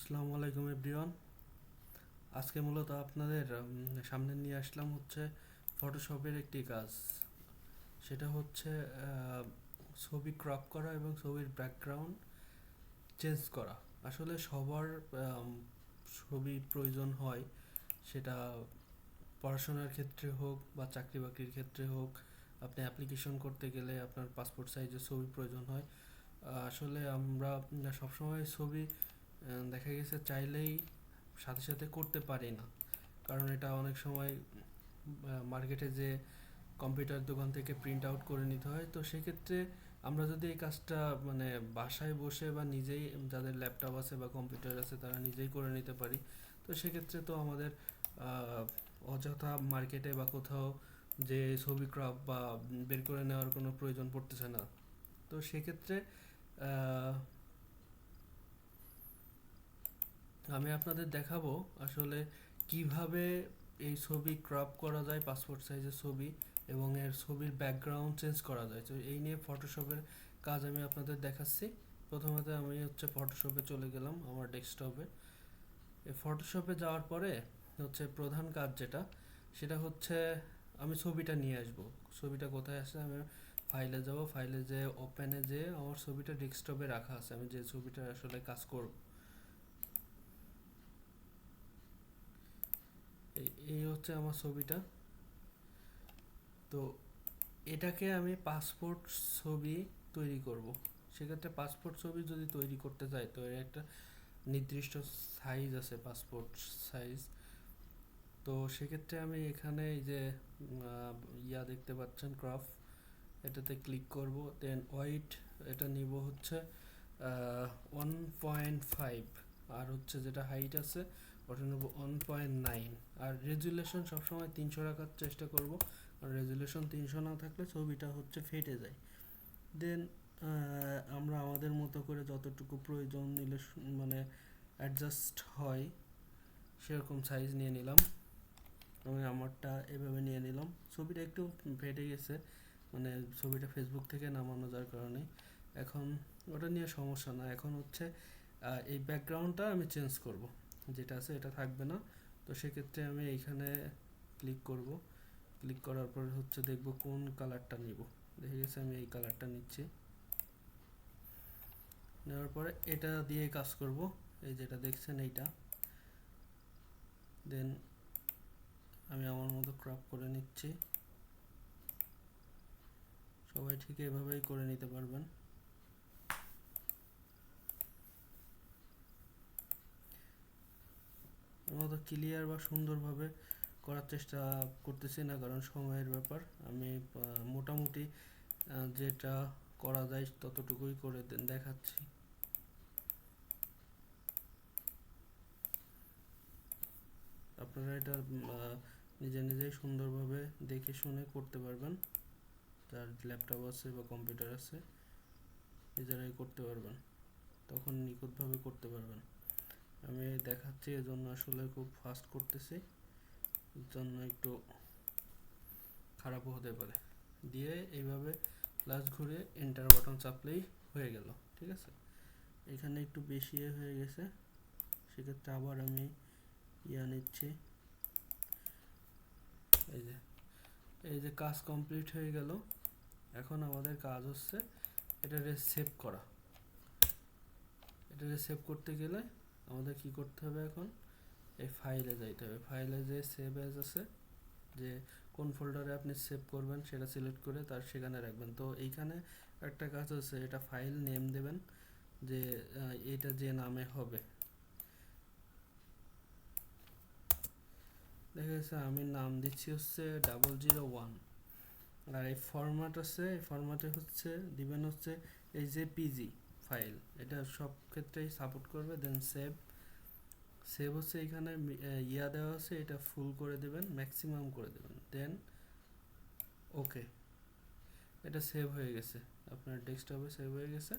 আসসালামু আলাইকুম এভরিওয়ান। আজকে মূলত আপনাদের সামনে নিয়ে আসলাম হচ্ছে ফটোশপের একটি কাজ। সেটা হচ্ছে ছবি ক্রপ করা এবং ছবির ব্যাকগ্রাউন্ড চেঞ্জ করা। আসলে সবার ছবি প্রয়োজন হয়, সেটা পড়াশোনার ক্ষেত্রে হোক বা চাকরি বাকরির ক্ষেত্রে হোক। আপনি অ্যাপ্লিকেশন করতে গেলে আপনার পাসপোর্ট সাইজের ছবি প্রয়োজন হয়। আসলে আমরা সবসময় ছবি দেখা গেছে চাইলেই সাথে সাথে করতে পারি না, কারণ এটা অনেক সময় মার্কেটে যে কম্পিউটার দোকান থেকে প্রিন্ট আউট করে নিতে হয়। তো সেক্ষেত্রে আমরা যদি এই কাজটা বাসায় বসে বা নিজেই, যাদের ল্যাপটপ আছে বা কম্পিউটার আছে তারা নিজেই করে নিতে পারি। তো সেক্ষেত্রে তো আমাদের অযথা মার্কেটে বা কোথাও যে ছবি ক্রপ বা বের করে নেওয়ার কোনো প্রয়োজন পড়তেছে না। তো সেক্ষেত্রে আমি আপনাদের দেখাবো আসলে কিভাবে এই ছবি ক্রপ করা যায়, পাসপোর্ট সাইজের ছবি, এবং এর ছবির ব্যাকগ্রাউন্ড চেঞ্জ করা যায়। তো এই নিয়ে ফটোশপের কাজ আমি আপনাদের দেখাচ্ছি। প্রথমত আমি হচ্ছে ফটোশপে চলে গেলাম আমার ডেস্কটপে। এই ফটোশপে যাওয়ার পরে হচ্ছে প্রধান কাজ যেটা, সেটা হচ্ছে আমি ছবিটা নিয়ে আসব। ছবিটা কোথায় আছে, আমি ফাইলে যাব, ফাইলে যে ওপেনে যে আমার ছবিটা ডেস্কটপে রাখা আছে, আমি যে ছবিটা আসলে কাজ করব। এই হচ্ছে আমার ছবিটা। তো এটাকে আমি পাসপোর্ট ছবি তৈরি করব। সেক্ষেত্রে পাসপোর্ট ছবি যদি তৈরি করতে চাই, তো এর একটা নির্দিষ্ট সাইজ আছে, পাসপোর্ট সাইজ। তো সেক্ষেত্রে আমি এখানে এই যে দেখতে পাচ্ছেন ক্রপ, এটাতে ক্লিক করব। দেন ওয়াইট এটা নিব হচ্ছে 1.5, আর হচ্ছে যেটা হাইট আছে ওটা নেব 1.9। আর রেজুলেশন সবসময় 300 রাখার চেষ্টা করব, কারণ রেজুলেশন 300 না থাকলে ছবিটা হচ্ছে ফেটে যায়। দেন আমরা আমাদের মতো করে যতটুকু প্রয়োজন নিলে মানে অ্যাডজাস্ট হয় সেরকম সাইজ নিয়ে নিলাম। আমি আমারটা এভাবে নিয়ে নিলাম। ছবিটা একটু ফেটে গেছে, মানে ছবিটা ফেসবুক থেকে নামানো যার কারণে। এখন ওটা নিয়ে সমস্যা না। এখন হচ্ছে এই ব্যাকগ্রাউন্ডটা আমি চেঞ্জ করব, যেটা আছে এটা থাকবে না। তো সেক্ষেত্রে আমি এইখানে ক্লিক করব। ক্লিক করার পর হচ্ছে দেখব কোন কালারটা নিব। দেখে গেছে আমি এই কালারটা নিচ্ছি। নেওয়ার পরে এটা দিয়ে কাজ করব, এই যেটা দেখছেন এইটা। দেন আমি আমার মতো ক্রপ করে নিচ্ছি। সবাই ঠিক এভাবেই করে নিতে পারবেন। আমার মতো ক্লিয়ার বা সুন্দরভাবে করার চেষ্টা করতেছি না, কারণ সময়ের ব্যাপার। আমি মোটামুটি যেটা করা যায় ততটুকুই করে দেখাচ্ছি। আপনারা এটা নিজে নিজেই সুন্দরভাবে দেখে শুনে করতে পারবেন। যার ল্যাপটপ আছে বা কম্পিউটার আছে নিজেরাই করতে পারবেন, তখন নিখুঁতভাবে করতে পারবেন। আমি দেখাচ্ছি এজন্য আসলে খুব ফাস্ট করতেছি, এর জন্য একটু খারাপও হতে পারে। দিয়ে এইভাবে প্লাস ঘুরে এন্টার বাটন চাপলেই হয়ে গেল। ঠিক আছে, এখানে একটু বেশি হয়ে গেছে, সেক্ষেত্রে আবার আমি নিচ্ছি। এই যে এই যে কাজ কমপ্লিট হয়ে গেল। এখন আমাদের কাজ হচ্ছে এটারে সেভ করা। এটারে সেভ করতে গেলে আমাদের কি করতে হবে, এখন এই ফাইলে যাইতে হবে। ফাইলে যে সেভ অ্যাজ আছে, যে কোন ফোল্ডারে আপনি সেভ করবেন সেটা সিলেক্ট করে তার সেখানে রাখবেন। তো এইখানে একটা কাজ আছে, এটা ফাইল নেম দেবেন, যে এটা যে নামে হবে। দেখা যাচ্ছে আমি নাম দিচ্ছি হচ্ছে 001। আর এই ফরম্যাট আছে, এই ফরম্যাটে হচ্ছে দিবেন হচ্ছে এই যে পিজি ফাইল, এটা সব ক্ষেত্রেই সাপোর্ট করবে। দেন সেভ। সেভ হচ্ছে এখানে দেওয়া আছে, এটা ফুল করে দেবেন, ম্যাক্সিমাম করে দেবেন। দেন ওকে, এটা সেভ হয়ে গেছে, আপনার ডেস্কটপে সেভ হয়ে গেছে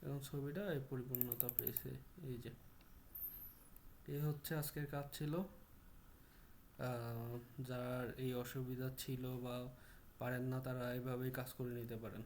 এবং ছবিটা এই পরিপূর্ণতা পেয়েছে। এই যে এই হচ্ছে আজকের কাজ ছিল। যার এই অসুবিধা ছিল বা পারেন না, তারা এভাবেই কাজ করে নিতে পারেন।